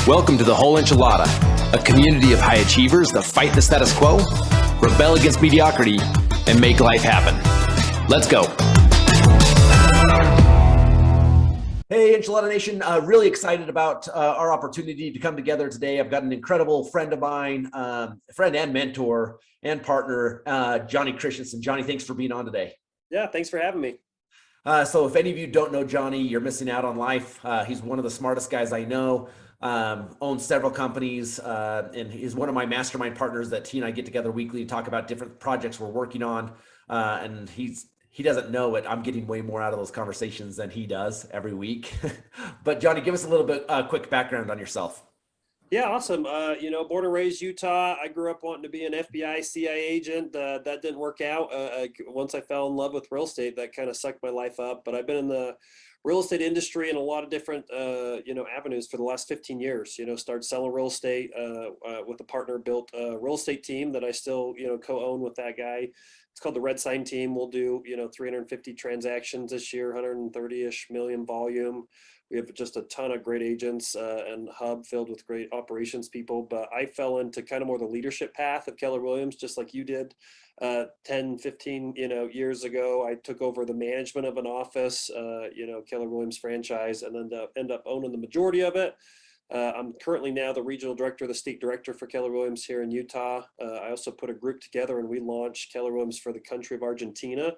Welcome to the Whole Enchilada, a community of high achievers that fight the status quo, rebel against mediocrity, and make life happen. Let's go. Hey, Enchilada Nation, really excited about our opportunity to come together today. I've got an incredible friend of mine, friend and mentor and partner, Jonny Christensen. Jonny, thanks for being on today. Yeah, thanks for having me. So if any of you don't know Jonny, you're missing out on life. He's one of the smartest guys I know, owns several companies, and he's one of my mastermind partners that he and I get together weekly to talk about different projects we're working on. And he doesn't know it. I'm getting way more out of those conversations than he does every week. But Jonny, give us a little bit quick background on yourself. Yeah, awesome. Born and raised Utah. I grew up wanting to be an FBI, CIA agent. That didn't work out. Once I fell in love with real estate, that kind of sucked my life up. But I've been in the real estate industry in a lot of different, avenues for the last 15 years. Started selling real estate with a partner, built a real estate team that I still, co-own with that guy. It's called the Red Sign Team. We'll do, 350 transactions this year, 130-ish million volume. We have just a ton of great agents and hub filled with great operations people. But I fell into kind of more the leadership path of Keller Williams, just like you did 10, 15, years ago. I took over the management of an office, Keller Williams franchise, and then end up owning the majority of it. I'm currently now the regional director, the state director for Keller Williams here in Utah. I also put a group together and we launched Keller Williams for the country of Argentina,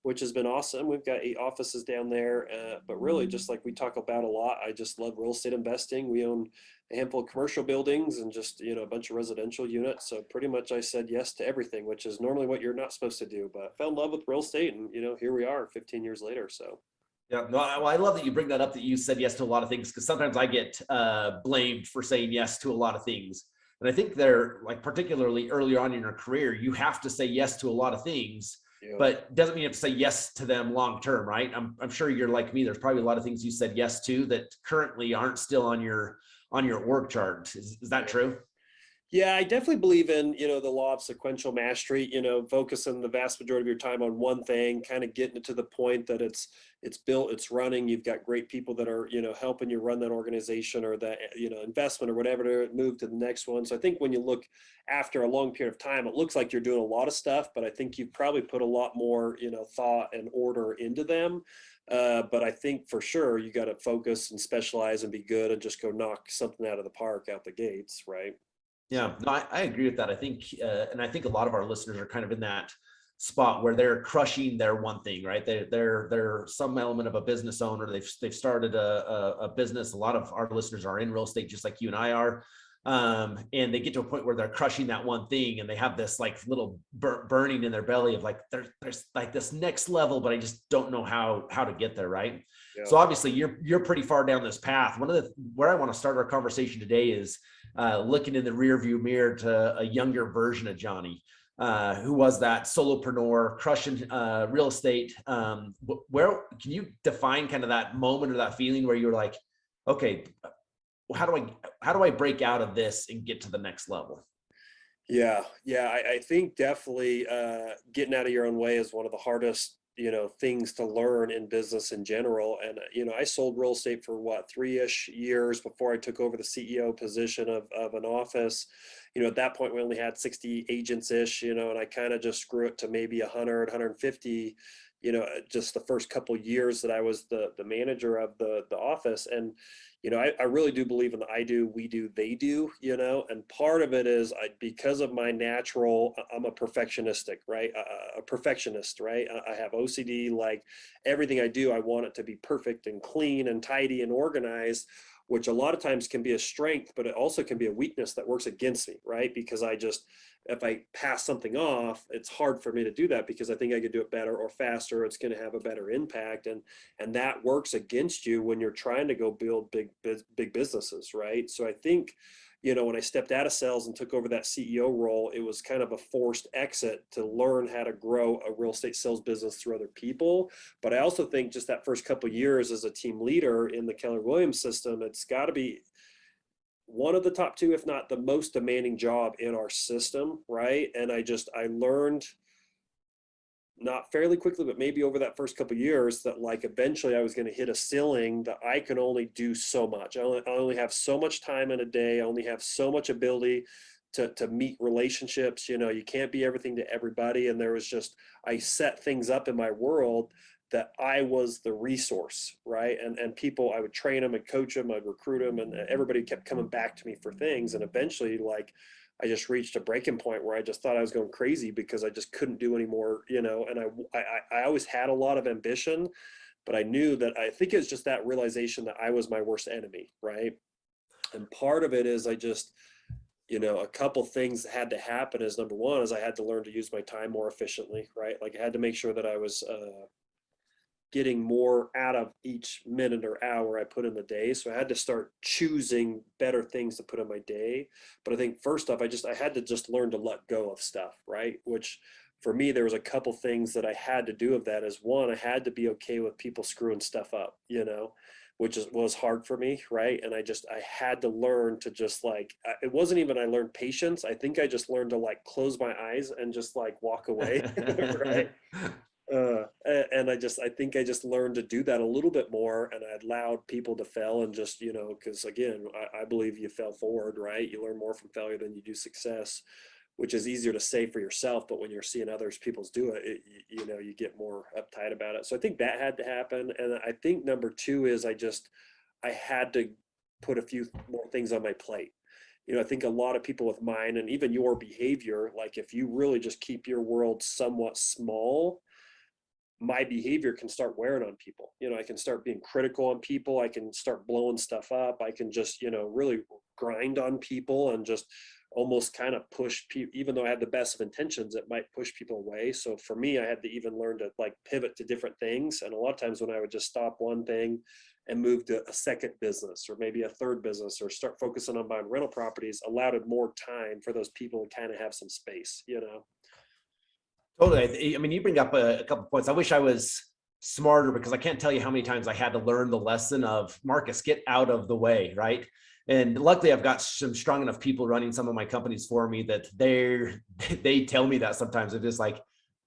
which has been awesome. We've got 8 offices down there, but really just like we talk about a lot, I just love real estate investing. We own a handful of commercial buildings and just, a bunch of residential units. So pretty much I said yes to everything, which is normally what you're not supposed to do, but I fell in love with real estate and, here we are 15 years later. So. Yeah, no, I love that you bring that up, that you said yes to a lot of things, because sometimes I get blamed for saying yes to a lot of things. And I think they're like, particularly early on in your career, you have to say yes to a lot of things, but doesn't mean you have to say yes to them long term, right? I'm sure you're like me. There's probably a lot of things you said yes to that currently aren't still on your work chart. Is that true? Yeah, I definitely believe in, the law of sequential mastery, focusing the vast majority of your time on one thing, kind of getting it to the point that it's built, it's running, you've got great people that are, helping you run that organization or that, investment or whatever to move to the next one. So I think when you look after a long period of time, it looks like you're doing a lot of stuff, but I think you've probably put a lot more, thought and order into them. But I think for sure you got to focus and specialize and be good and just go knock something out of the park out the gates, right? Yeah, no, I agree with that. I think, and I think a lot of our listeners are kind of in that spot where they're crushing their one thing, right? They're some element of a business owner. They've started a business. A lot of our listeners are in real estate, just like you and I are. And they get to a point where they're crushing that one thing, and they have this like little burning in their belly of like, there's like this next level, but I just don't know how to get there, right? Yeah. So obviously you're pretty far down this path. Where I want to start our conversation today is looking in the rearview mirror to a younger version of Jonny, who was that solopreneur crushing real estate. Where can you define kind of that moment or that feeling where you're like, okay, how do I break out of this and get to the next level? Yeah. I think definitely getting out of your own way is one of the hardest, things to learn in business in general. And, I sold real estate for 3-ish years before I took over the CEO position of an office. At that point, we only had 60 agents ish, and I kind of just grew it to maybe 100, 150, just the first couple of years that I was the manager of the office. And, I really do believe in the I do, we do, they do, and part of it is because of my natural, I'm a perfectionistic, right? A perfectionist, right? I have OCD, like everything I do, I want it to be perfect and clean and tidy and organized, which a lot of times can be a strength, but it also can be a weakness that works against me, right? Because if I pass something off, it's hard for me to do that because I think I could do it better or faster. It's going to have a better impact. And that works against you when you're trying to go build big businesses, right? So I think, when I stepped out of sales and took over that CEO role, it was kind of a forced exit to learn how to grow a real estate sales business through other people. But I also think just that first couple of years as a team leader in the Keller Williams system, it's got to be one of the top 2, if not the most demanding job in our system, right? And I learned not fairly quickly, but maybe over that first couple of years, that like eventually I was going to hit a ceiling that I could only do so much. I only have so much time in a day. I only have so much ability to meet relationships. You know, you can't be everything to everybody. And there was just, I set things up in my world that I was the resource, right? And people, I would train them and coach them, I'd recruit them, and everybody kept coming back to me for things. And eventually, like, I just reached a breaking point where I just thought I was going crazy because I just couldn't do anymore, you know. And I always had a lot of ambition, but I knew that, I think it was just that realization that I was my worst enemy, right? And part of it is I just, you know, a couple things that had to happen is, number one is I had to learn to use my time more efficiently, right? Like I had to make sure that I was getting more out of each minute or hour I put in the day. So I had to start choosing better things to put in my day. But I think first off, I had to just learn to let go of stuff, right? Which for me, there was a couple things that I had to do of that. Is one, I had to be okay with people screwing stuff up, you know, which was hard for me, right? And I had to learn to just like, it wasn't even I learned patience. I think I just learned to like close my eyes and just like walk away, right? And I think I just learned to do that a little bit more, and I allowed people to fail, and just, you know, because again, I believe you fail forward, right? You learn more from failure than you do success, which is easier to say for yourself, but when you're seeing others people's do it, you know, you get more uptight about it. So I think that had to happen. And I think number two is I had to put a few more things on my plate. You know, I think a lot of people with mine and even your behavior, like if you really just keep your world somewhat small, my behavior can start wearing on people. You know, I can start being critical on people. I can start blowing stuff up. I can just, you know, really grind on people and just almost kind of push people. Even though I had the best of intentions, it might push people away. So for me, I had to even learn to like pivot to different things. And a lot of times when I would just stop one thing and move to a second business or maybe a third business or start focusing on buying rental properties, allowed it more time for those people to kind of have some space, you know? Totally. I mean, you bring up a couple points. I wish I was smarter, because I can't tell you how many times I had to learn the lesson of, Marcus, get out of the way, right? And luckily, I've got some strong enough people running some of my companies for me that they tell me that sometimes. They're just like,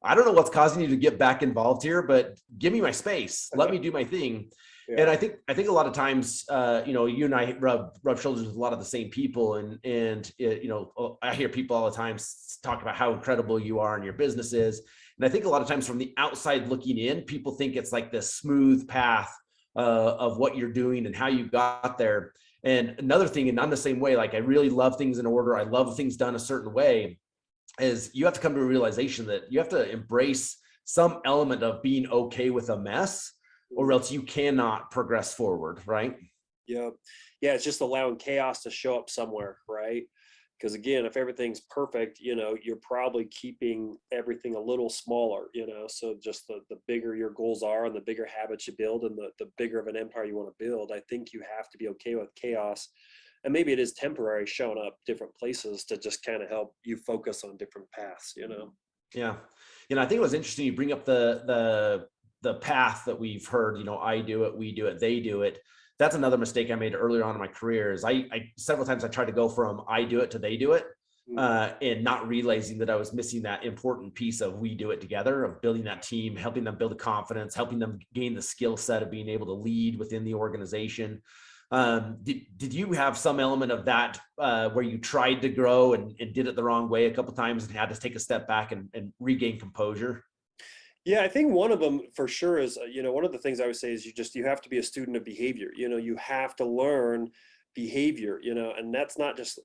I don't know what's causing you to get back involved here, but give me my space. Let me do my thing. Yeah. And I think a lot of times, you know, you and I rub shoulders with a lot of the same people, and you know, I hear people all the time talk about how incredible you are and your business is. And I think a lot of times from the outside looking in, people think it's like this smooth path of what you're doing and how you got there. And another thing, and I'm the same way, like I really love things in order. I love things done a certain way, is you have to come to a realization that you have to embrace some element of being okay with a mess, or else you cannot progress forward, right? Yeah. Yeah. It's just allowing chaos to show up somewhere, right? Because again, if everything's perfect, you know, you're probably keeping everything a little smaller, you know. So just the bigger your goals are and the bigger habits you build and the bigger of an empire you want to build, I think you have to be okay with chaos. And maybe it is temporary showing up different places to just kind of help you focus on different paths, you know? Yeah. You know, I think it was interesting you bring up the path that we've heard, you know, I do it, we do it, they do it. That's another mistake I made earlier on in my career, is I several times I tried to go from I do it to they do it, and not realizing that I was missing that important piece of we do it together, of building that team, helping them build the confidence, helping them gain the skill set of being able to lead within the organization. Did you have some element of that where you tried to grow and did it the wrong way a couple of times and had to take a step back and regain composure? Yeah, I think one of them for sure is, you know, one of the things I would say is you have to be a student of behavior. You know, you have to learn behavior, you know, and that's not just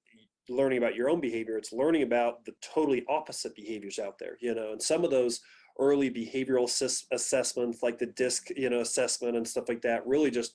learning about your own behavior, it's learning about the totally opposite behaviors out there, you know, and some of those early behavioral assessments like the DISC, you know, assessment and stuff like that really just,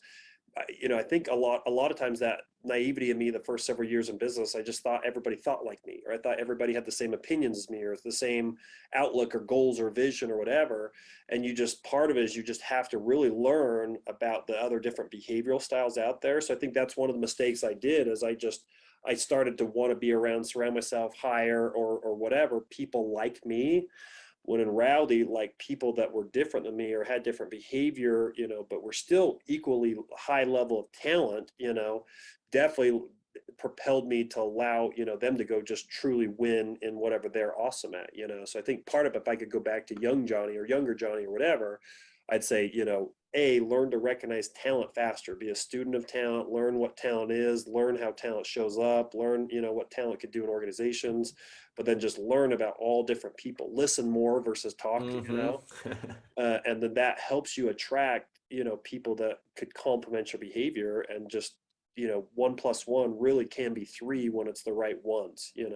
you know, I think a lot of times that naivety of me the first several years in business, I just thought everybody thought like me, or I thought everybody had the same opinions as me or the same outlook or goals or vision or whatever. And part of it is you just have to really learn about the other different behavioral styles out there. So I think that's one of the mistakes I did, is I started to want to be surround myself higher or whatever, people like me, when in reality, like people that were different than me or had different behavior, you know, but were still equally high level of talent, you know, definitely propelled me to allow, them to go just truly win in whatever they're awesome at, So I think part of it, if I could go back to young Jonny or younger Jonny or whatever, I'd say, learn to recognize talent faster, be a student of talent, learn what talent is, learn how talent shows up, learn, what talent could do in organizations, but then just learn about all different people, listen more versus talk, and then that helps you attract, people that could complement your behavior, and just, 1+1 really can be 3 when it's the right ones, Yeah.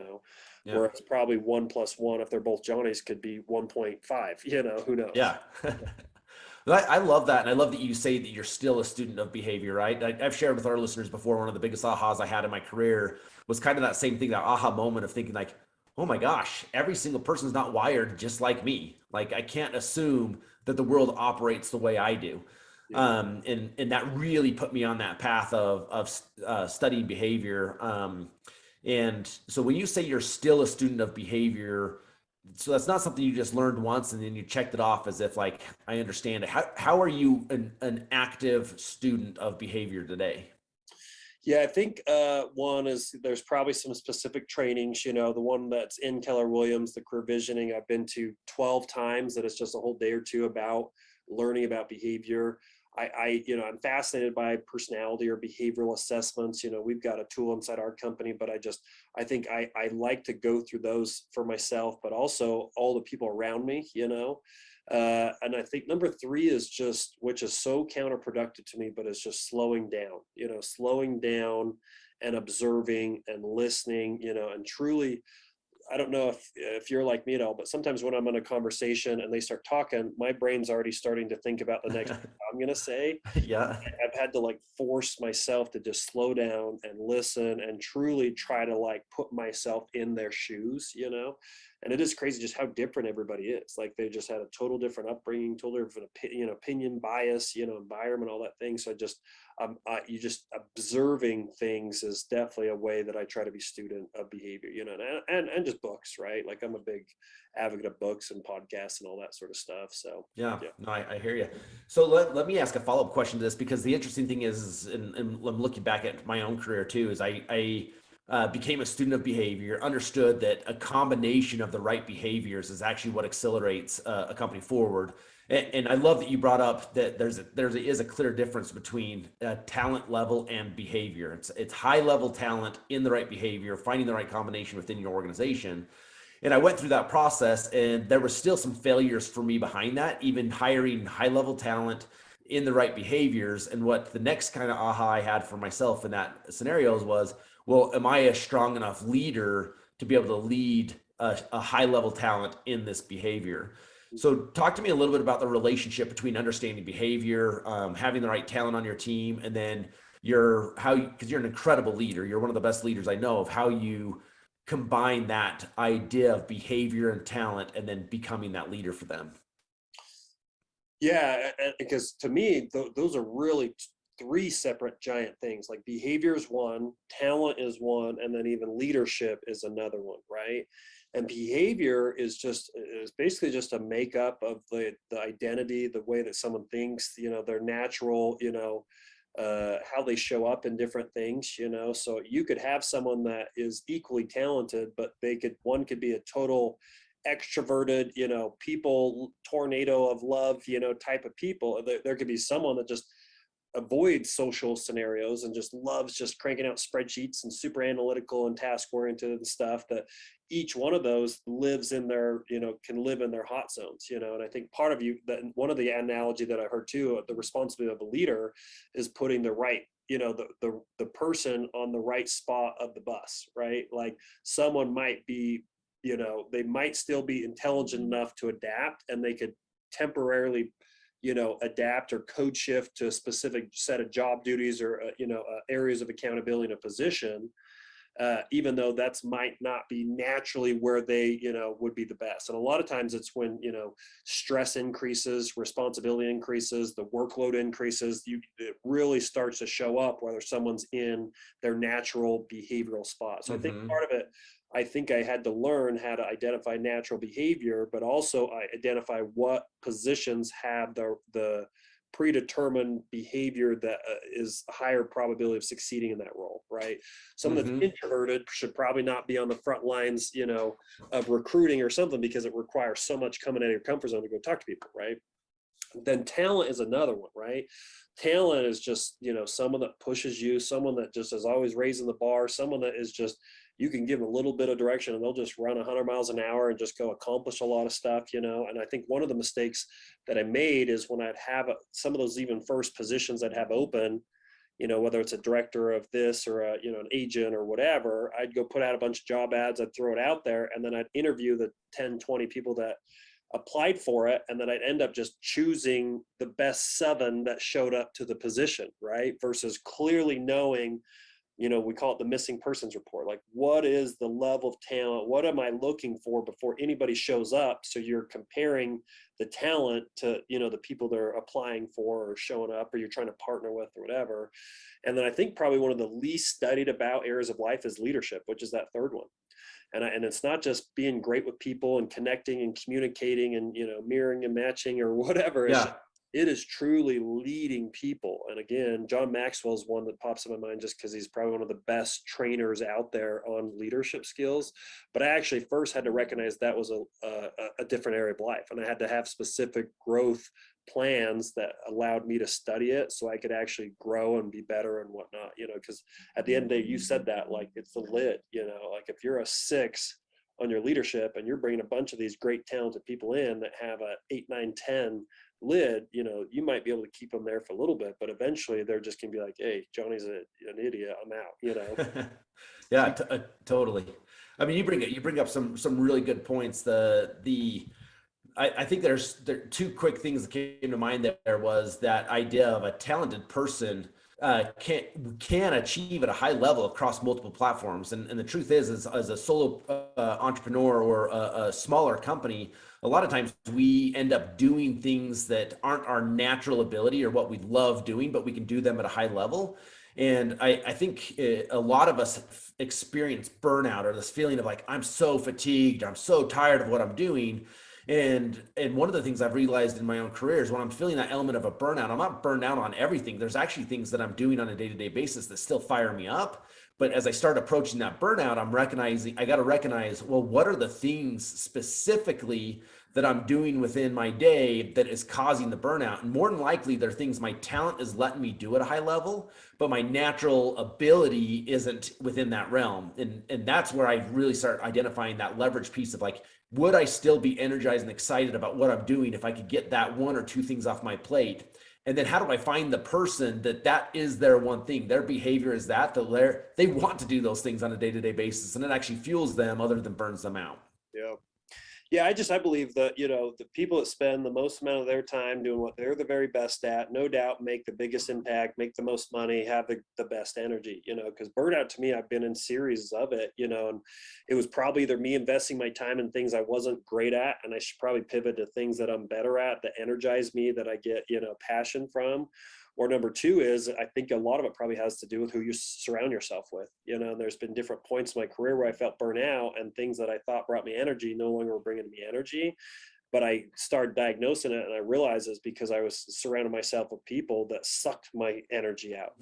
whereas probably 1+1, if they're both Johnnies, could be 1.5, who knows? Yeah. I love that. And I love that you say that you're still a student of behavior, right? I've shared with our listeners before, one of the biggest ahas I had in my career was kind of that same thing, that aha moment of thinking like, oh my gosh, every single person's not wired just like me. Like I can't assume that the world operates the way I do. Yeah. And that really put me on that path of studying behavior. And so when you say you're still a student of behavior, so that's not something you just learned once and then you checked it off as if like, I understand it. How are you an active student of behavior today? Yeah, I think one is there's probably some specific trainings, the one that's in Keller Williams, the career visioning, I've been to 12 times, that it's just a whole day or two about learning about behavior. I'm fascinated by personality or behavioral assessments. We've got a tool inside our company, but I think I like to go through those for myself, but also all the people around me, and I think number 3 is just, which is so counterproductive to me, but it's just slowing down and observing and listening, and truly, I don't know if you're like me at all, but sometimes when I'm in a conversation and they start talking, my brain's already starting to think about the next thing I'm going to say. Yeah. I've had to like force myself to just slow down and listen and truly try to like put myself in their shoes, and it is crazy just how different everybody is. Like they just had a total different upbringing, total different opinion, bias, environment, all that thing. So you just observing things is definitely a way that I try to be student of behavior, and just books, right? Like I'm a big advocate of books and podcasts and all that sort of stuff. So Yeah, no, I hear you. So let me ask a follow-up question to this, because the interesting thing is, and I'm looking back at my own career too, is I became a student of behavior, understood that a combination of the right behaviors is actually what accelerates a company forward. And I love that you brought up that there is a clear difference between talent level and behavior. It's high level talent in the right behavior, finding the right combination within your organization. And I went through that process, and there were still some failures for me behind that, even hiring high level talent in the right behaviors. And what the next kind of aha I had for myself in that scenarios was, well, am I a strong enough leader to be able to lead a high level talent in this behavior? So talk to me a little bit about the relationship between understanding behavior, having the right talent on your team, and then because you're an incredible leader, you're one of the best leaders I know, of how you combine that idea of behavior and talent and then becoming that leader for them. Yeah, because to me, those are really 3 separate giant things. Like behavior is one, talent is one, and then even leadership is another one, right? And behavior is basically just a makeup of the identity, the way that someone thinks, their natural, how they show up in different things, so you could have someone that is equally talented, but one could be a total extroverted, people tornado of love, type of people. There could be someone that just avoids social scenarios and just loves just cranking out spreadsheets and super analytical and task oriented and stuff. That each one of those lives in their, can live in their hot zones, and I think part of that one of the analogy that I heard too, the responsibility of a leader is putting the right, the person on the right spot of the bus, right? Like someone might be, they might still be intelligent enough to adapt, and they could temporarily, adapt or code shift to a specific set of job duties or, areas of accountability in a position, even though that's might not be naturally where they, would be the best. And a lot of times it's when, stress increases, responsibility increases, the workload increases, it really starts to show up whether someone's in their natural behavioral spot. So I think part of it, I think I had to learn how to identify natural behavior, but also I identify what positions have the predetermined behavior that is a higher probability of succeeding in that role, right? Someone that's Mm-hmm. introverted should probably not be on the front lines, of recruiting or something, because it requires so much coming out of your comfort zone to go talk to people, right? Then talent is another one, right? Talent is just, someone that pushes you, someone that just is always raising the bar, someone that is just, you can give them a little bit of direction and they'll just run 100 miles an hour and just go accomplish a lot of stuff, And I think one of the mistakes that I made is when I'd have some of those even first positions I'd have open, whether it's a director of this or an agent or whatever, I'd go put out a bunch of job ads, I'd throw it out there, and then I'd interview the 10, 20 people that applied for it, and then I'd end up just choosing the best 7 that showed up to the position, right? Versus clearly knowing, we call it the missing persons report. Like, what is the level of talent? What am I looking for before anybody shows up? So you're comparing the talent to, the people they're applying for or showing up, or you're trying to partner with or whatever. And then I think probably one of the least studied about areas of life is leadership, which is that third one. And it's not just being great with people and connecting and communicating and, mirroring and matching or whatever. Yeah. It is truly leading people. And again, John Maxwell is one that pops in my mind just because he's probably one of the best trainers out there on leadership skills. But I actually first had to recognize that was a different area of life. And I had to have specific growth plans that allowed me to study it so I could actually grow and be better and whatnot, because at the end of the day, you said that, like, it's the lid, like if you're a 6 on your leadership and you're bringing a bunch of these great talented people in that have a 8, 9, 10 lid, you might be able to keep them there for a little bit, but eventually they're just gonna be like, hey, Johnny's an idiot, I'm out. Yeah, totally. I mean, you bring up some really good points. I think there are 2 quick things that came to mind. There was that idea of a talented person can achieve at a high level across multiple platforms. And the truth is as a solo entrepreneur or a smaller company, a lot of times we end up doing things that aren't our natural ability or what we love doing, but we can do them at a high level. And I think a lot of us experience burnout or this feeling of like, I'm so fatigued, I'm so tired of what I'm doing. And one of the things I've realized in my own career is when I'm feeling that element of a burnout, I'm not burned out on everything. There's actually things that I'm doing on a day-to-day basis that still fire me up. But as I start approaching that burnout, I got to recognize, well, what are the things specifically that I'm doing within my day that is causing the burnout? And more than likely, they're things my talent is letting me do at a high level, but my natural ability isn't within that realm. And that's where I really start identifying that leverage piece of like, would I still be energized and excited about what I'm doing if I could get that 1 or 2 things off my plate? And then how do I find the person that is their one thing? Their behavior is that they want to do those things on a day-to-day basis, and it actually fuels them other than burns them out. Yeah. Yeah, I believe that, the people that spend the most amount of their time doing what they're the very best at, no doubt make the biggest impact, make the most money, have the best energy, because burnout to me, I've been in series of it, and it was probably either me investing my time in things I wasn't great at, and I should probably pivot to things that I'm better at, that energize me, that I get, passion from. Or number 2 is, I think a lot of it probably has to do with who you surround yourself with. There's been different points in my career where I felt burnout and things that I thought brought me energy no longer were bringing me energy. But I started diagnosing it, and I realized it's because I was surrounding myself with people that sucked my energy out.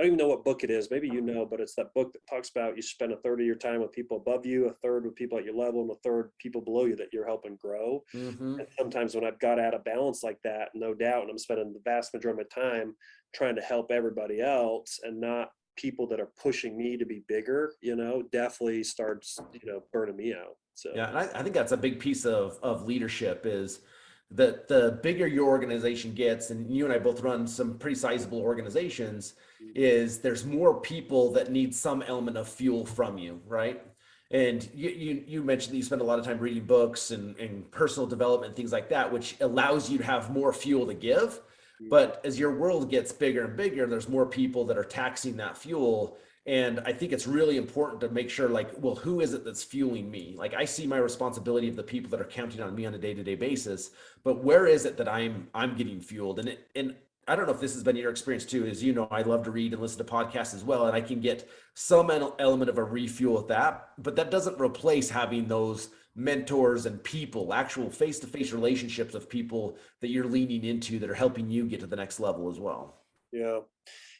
I don't even know what book it is. Maybe but it's that book that talks about you spend a third of your time with people above you, a third with people at your level, and a third people below you that you're helping grow. Mm-hmm. And sometimes when I've got out of balance like that, no doubt, and I'm spending the vast majority of my time trying to help everybody else and not people that are pushing me to be bigger, definitely starts, burning me out. So yeah, and I think that's a big piece of leadership is that the bigger your organization gets, and you and I both run some pretty sizable organizations, is there's more people that need some element of fuel from you, right? And you mentioned that you spend a lot of time reading books and personal development, things like that, which allows you to have more fuel to give. But as your world gets bigger and bigger, there's more people that are taxing that fuel. And I think it's really important to make sure, like, well, who is it that's fueling me? Like, I see my responsibility of the people that are counting on me on a day-to-day basis, but where is it that I'm getting fueled? And I don't know if this has been your experience too. As you know, I love to read and listen to podcasts as well, and I can get some element of a refuel with that, but that doesn't replace having those mentors and people, actual face-to-face relationships of people that you're leaning into that are helping you get to the next level as well. Yeah.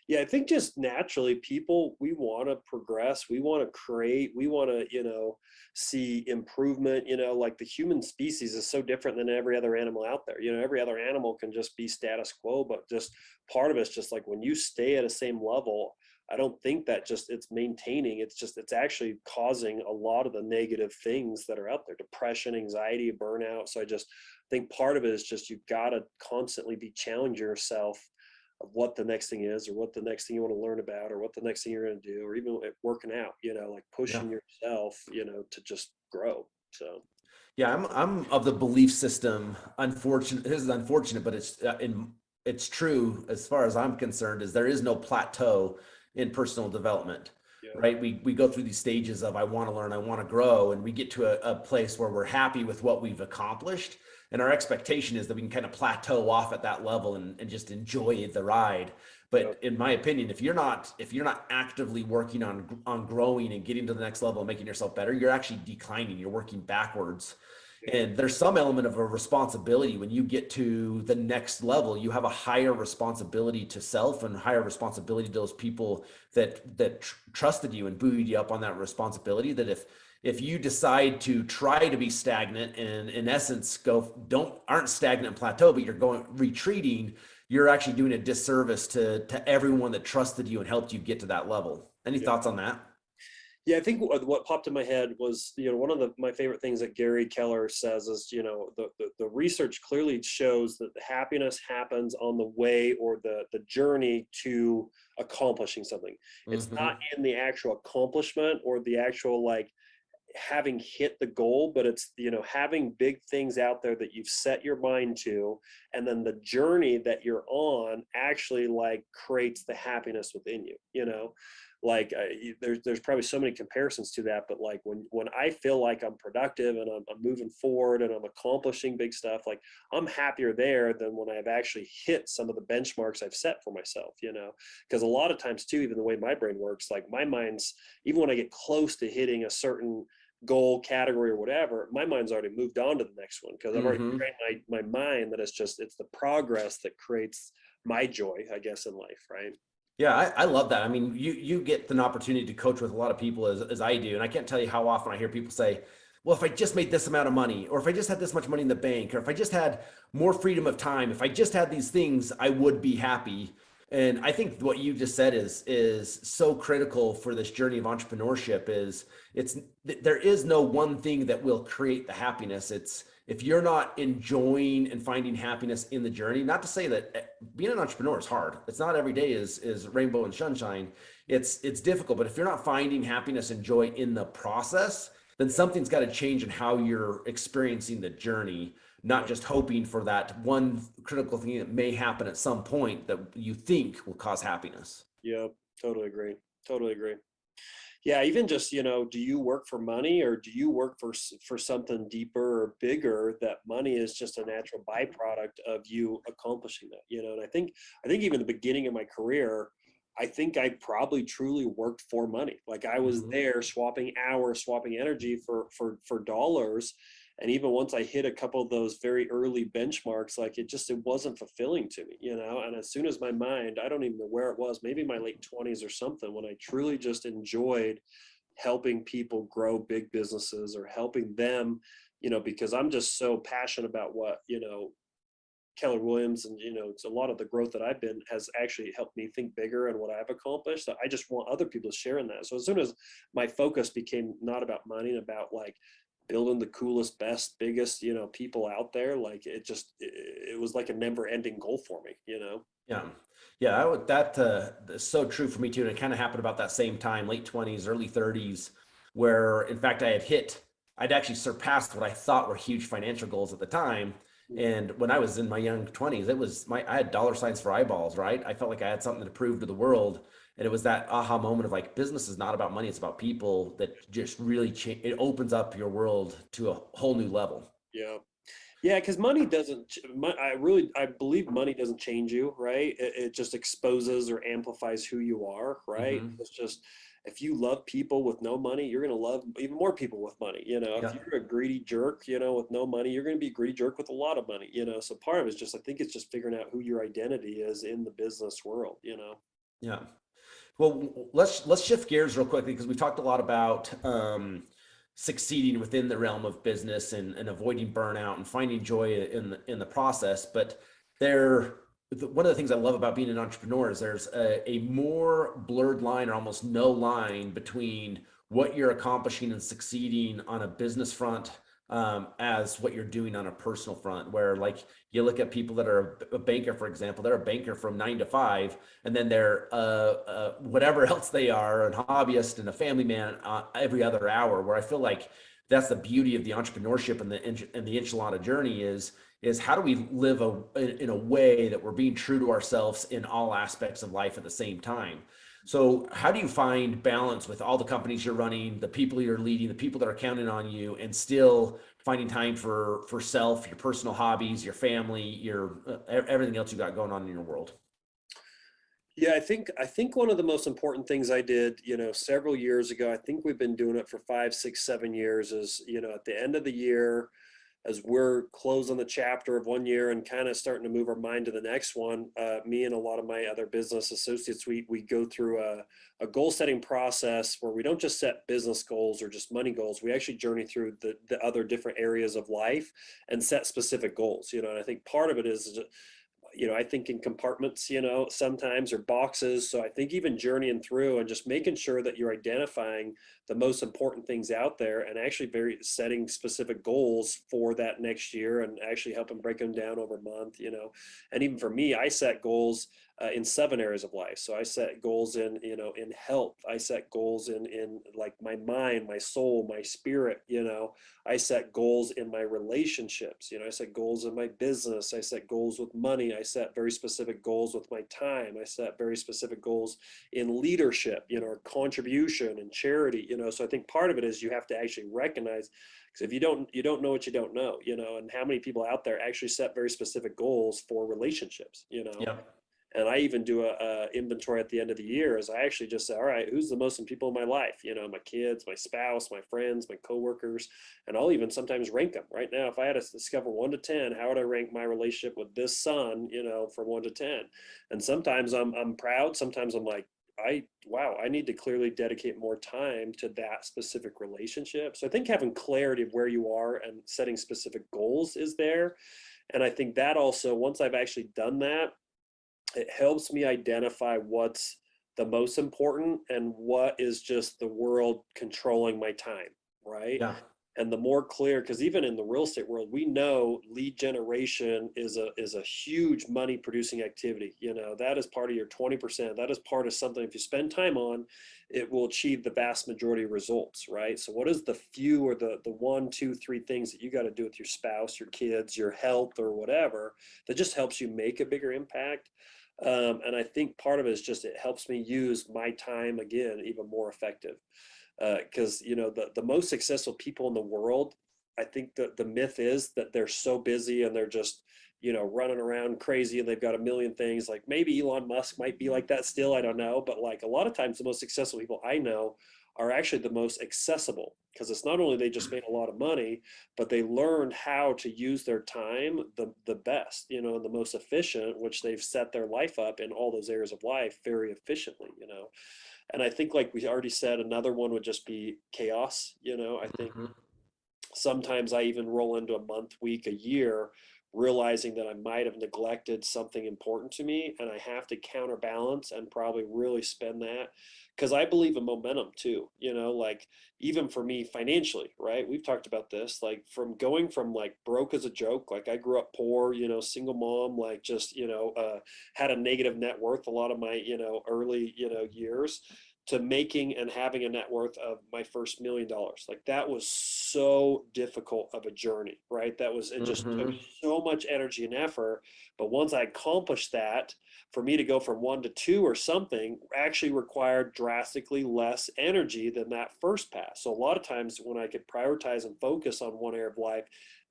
Yeah, I think just naturally people, we want to progress, we want to create, we want to, see improvement, like the human species is so different than every other animal out there. Every other animal can just be status quo, but just part of it's just like when you stay at a same level, I don't think that just it's maintaining, it's actually causing a lot of the negative things that are out there, depression, anxiety, burnout. So I just think part of it is just you've got to constantly be challenging yourself of what the next thing is, or what the next thing you want to learn about, or what the next thing you're going to do, or even working out, like Yeah. pushing yourself, to just grow. So, Yeah, I'm of the belief system. Unfortunate. This is unfortunate, but it's true as far as I'm concerned. Is there is no plateau in personal development, yeah, right? We go through these stages of I want to learn, I want to grow, and we get to a place where we're happy with what we've accomplished, and our expectation is that we can kind of plateau off at that level and just enjoy the ride. yeah, But in my opinion, if you're not actively working on growing and getting to the next level and making yourself better, you're actually declining. You're working backwards. yeah, And there's some element of a responsibility when you get to the next level. You have a higher responsibility to self and higher responsibility to those people that trusted you and buoyed you up on that responsibility. That if you decide to try to be stagnant and in essence aren't stagnant and plateau, but you're going retreating, you're actually doing a disservice to everyone that trusted you and helped you get to that level. Any yeah. thoughts on that? Yeah, I think what popped in my head was, one of my favorite things that Gary Keller says is, the research clearly shows that the happiness happens on the way, or the journey to accomplishing something. It's Mm-hmm. not in the actual accomplishment or the actual like having hit the goal, but it's, having big things out there that you've set your mind to, and then the journey that you're on actually like creates the happiness within you. Like there's probably so many comparisons to that, but like when I feel like I'm productive and I'm moving forward and I'm accomplishing big stuff, like I'm happier there than when I've actually hit some of the benchmarks I've set for myself. Because a lot of times too, even the way my brain works, like my mind's, even when I get close to hitting a certain goal category or whatever, my mind's already moved on to the next one, because I've already Mm-hmm. trained my mind that it's the progress that creates my joy, I guess, in life, right? Yeah, I love that. I mean, you get an opportunity to coach with a lot of people as I do, and I can't tell you how often I hear people say, "Well, if I just made this amount of money, or if I just had this much money in the bank, or if I just had more freedom of time, if I just had these things, I would be happy." And I think what you just said is so critical for this journey of entrepreneurship. There is no one thing that will create the happiness. It's if you're not enjoying and finding happiness in the journey. Not to say that being an entrepreneur is hard. It's not every day is rainbow and sunshine. It's difficult, but if you're not finding happiness and joy in the process, then something's got to change in how you're experiencing the journey, not Yeah, just hoping for that one critical thing that may happen at some point that you think will cause happiness. yeah, totally agree. Totally agree. Yeah, even just, do you work for money, or do you work for something deeper or bigger, that money is just a natural byproduct of you accomplishing that, and I think even the beginning of my career, I think I probably truly worked for money. Like I was Mhm. there swapping hours, swapping energy for dollars. And even once I hit a couple of those very early benchmarks, like it wasn't fulfilling to me. And as soon as my mind, I don't even know where it was, maybe my late 20s or something, when I truly just enjoyed helping people grow big businesses, or helping them, because I'm just so passionate about what, Keller Williams, and it's a lot of the growth that I've been has actually helped me think bigger and what I've accomplished. So I just want other people to share in that. So as soon as my focus became not about money and about like building the coolest, best, biggest, people out there, like it was like a never ending goal for me. Yeah. Yeah, that's so true for me too. And it kind of happened about that same time, late 20s, early 30s, where in fact I'd actually surpassed what I thought were huge financial goals at the time. And when I was in my young 20s, I had dollar signs for eyeballs, right? I felt like I had something to prove to the world. And it was that aha moment of like, business is not about money, it's about people that just really change. It opens up your world to a whole new level. Yeah. Yeah, because money doesn't. I believe money doesn't change you, right? It just exposes or amplifies who you are, right? Hmm. It's just if you love people with no money, you're gonna love even more people with money. If Yeah. you're a greedy jerk, with no money, you're gonna be a greedy jerk with a lot of money. So part of it's just I think it's just figuring out who your identity is in the business world. Yeah. Well, let's shift gears real quickly because we've talked a lot about succeeding within the realm of business and avoiding burnout and finding joy in the process. But one of the things I love about being an entrepreneur is there's a more blurred line or almost no line between what you're accomplishing and succeeding on a business front as what you're doing on a personal front. Where like you look at people that are a banker, for example, they're a banker from 9 to 5, and then they're whatever else they are, a hobbyist and a family man every other hour. Where I feel like that's the beauty of the entrepreneurship and the enchilada journey is how do we live in a way that we're being true to ourselves in all aspects of life at the same time. So how do you find balance with all the companies you're running, the people you're leading, the people that are counting on you, and still finding time for self, your personal hobbies, your family, your everything else you got going on in your world? Yeah, I think one of the most important things I did, several years ago, I think we've been doing it for 5, 6, 7 years, is, at the end of the year, as we're closing the chapter of one year and kind of starting to move our mind to the next one, me and a lot of my other business associates, we go through a goal setting process where we don't just set business goals or just money goals. We actually journey through the other different areas of life and set specific goals, and I think part of it is, I think in compartments, sometimes, or boxes. So I think even journeying through and just making sure that you're identifying the most important things out there and actually setting specific goals for that next year and actually helping break them down over a month, and even for me, I set goals in 7 areas of life. So I set goals in health. I set goals in like my mind, my soul, my spirit, I set goals in my relationships. I set goals in my business. I set goals with money. I set very specific goals with my time. I set very specific goals in leadership, or contribution and charity, So I think part of it is you have to actually recognize, because if you don't know what you don't know, and how many people out there actually set very specific goals for relationships, Yeah. And I even do a inventory at the end of the year, as I actually just say, all right, who's the most important people in my life? My kids, my spouse, my friends, my coworkers, and I'll even sometimes rank them. Right now, if I had to discover 1 to 10, how would I rank my relationship with this son, from 1 to 10? And sometimes I'm proud. Sometimes I'm like, I need to clearly dedicate more time to that specific relationship. So I think having clarity of where you are and setting specific goals is there. And I think that also, once I've actually done that, it helps me identify what's the most important and what is just the world controlling my time, right? Yeah. And the more clear, because even in the real estate world, we know lead generation is a huge money producing activity. That is part of your 20%. That is part of something, if you spend time on, it will achieve the vast majority of results, right? So what is the few or the 1, 2, 3 things that you got to do with your spouse, your kids, your health, or whatever, that just helps you make a bigger impact? And I think part of it is just, it helps me use my time again even more effective. Because the most successful people in the world, I think the myth is that they're so busy and they're just running around crazy and they've got a million things. Like maybe Elon Musk might be like that still, I don't know, but like a lot of times the most successful people I know are actually the most accessible, because it's not only they just made a lot of money, but they learned how to use their time the best, and the most efficient, which they've set their life up in all those areas of life very efficiently. And I think, like we already said, another one would just be chaos. I think Mhm. sometimes I even roll into a month, week, a year, realizing that I might have neglected something important to me, and I have to counterbalance and probably really spend that, because I believe in momentum too. Like even for me financially, right? We've talked about this, like from going from like broke as a joke, like I grew up poor, single mom, like just had a negative net worth a lot of my early years, to making and having a net worth of my first $1 million. Like that was so difficult of a journey, right? It just took Mhm. so much energy and effort. But once I accomplished that, for me to go from 1 to 2 or something actually required drastically less energy than that first pass. So a lot of times when I could prioritize and focus on one area of life,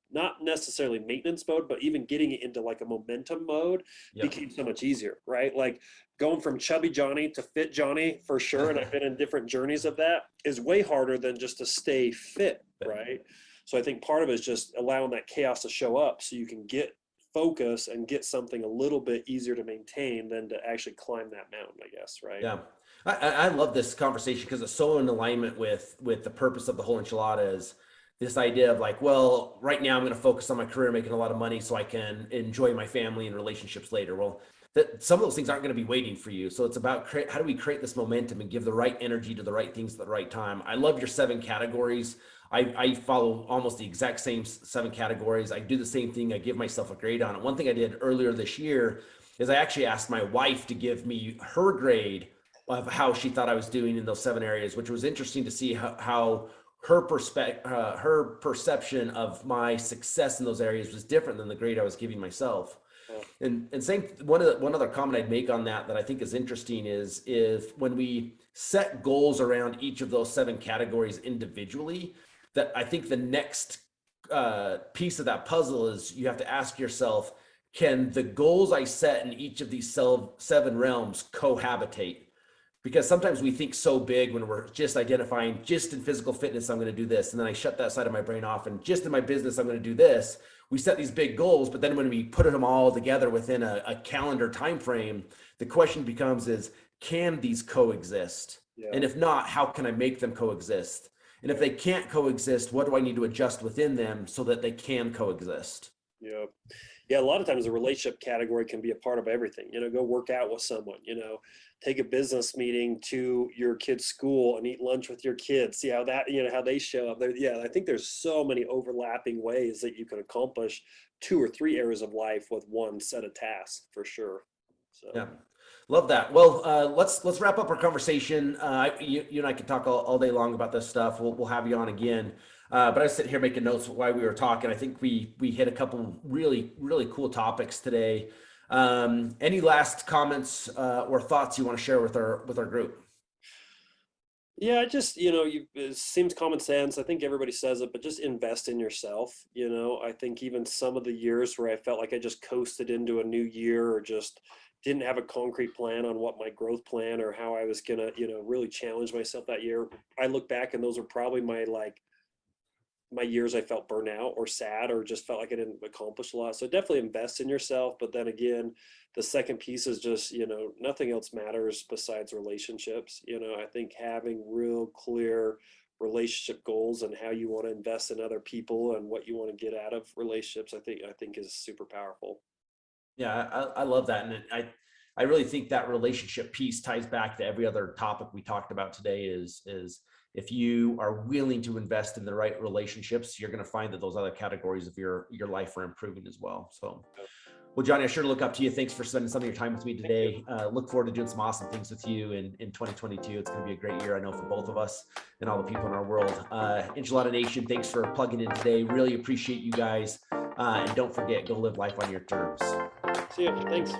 not necessarily maintenance mode, but even getting it into like a momentum mode, Yep. became so much easier, right? Like going from chubby Johnny to fit Johnny, for sure, and I've been in different journeys of that, is way harder than just to stay fit, right? So I think part of it is just allowing that chaos to show up so you can get focus and get something a little bit easier to maintain than to actually climb that mountain, I guess, right? Yeah. I love this conversation because it's so in alignment with the purpose of the whole enchilada is this idea of like, well, right now I'm going to focus on my career, making a lot of money so I can enjoy my family and relationships later. Well, that some of those things aren't going to be waiting for you. So it's about how do we create this momentum and give the right energy to the right things at the right time. I love your 7 categories. I follow almost the exact same 7 categories. I do the same thing. I give myself a grade on it. One thing I did earlier this year is I actually asked my wife to give me her grade of how she thought I was doing in those 7 areas, which was interesting to see how her perception of my success in those areas was different than the grade I was giving myself. And same one other comment I'd make on that I think is interesting is if when we set goals around each of those 7 categories individually, that I think the next piece of that puzzle is you have to ask yourself, can the goals I set in each of these 7 realms cohabitate? Because sometimes we think so big when we're just identifying just in physical fitness, I'm going to do this. And then I shut that side of my brain off, and just in my business, I'm going to do this. We set these big goals, but then when we put them all together within a calendar time frame, the question becomes is, can these coexist? Yeah. And if not, how can I make them coexist? And if they can't coexist, what do I need to adjust within them so that they can coexist? Yeah. Yeah. A lot of times the relationship category can be a part of everything, go work out with someone, take a business meeting to your kid's school and eat lunch with your kids, see how that, how they show up there. Yeah. I think there's so many overlapping ways that you can accomplish 2 or 3 areas of life with one set of tasks for sure. So. Yeah. Love that. Well, let's wrap up our conversation. You and I could talk all day long about this stuff. We'll have you on again. But I sit here making notes while we were talking. I think we hit a couple really cool topics today. Any last comments or thoughts you want to share with our group? Yeah, just, it seems common sense. I think everybody says it, but just invest in yourself. I think even some of the years where I felt like I just coasted into a new year or just didn't have a concrete plan on what my growth plan or how I was going to, really challenge myself that year. I look back and those are probably my years I felt burnout or sad or just felt like I didn't accomplish a lot. So definitely invest in yourself. But then again, the second piece is just, nothing else matters besides relationships. I think having real clear relationship goals and how you want to invest in other people and what you want to get out of relationships, I think is super powerful. Yeah, I love that. And I really think that relationship piece ties back to every other topic we talked about today is if you are willing to invest in the right relationships, you're going to find that those other categories of your life are improving as well. So, well, Jonny, I sure look up to you. Thanks for spending some of your time with me today. Look forward to doing some awesome things with you in 2022. It's going to be a great year, I know, for both of us and all the people in our world. Enchilada Nation, thanks for plugging in today. Really appreciate you guys. And don't forget, go live life on your terms. See you. Thanks.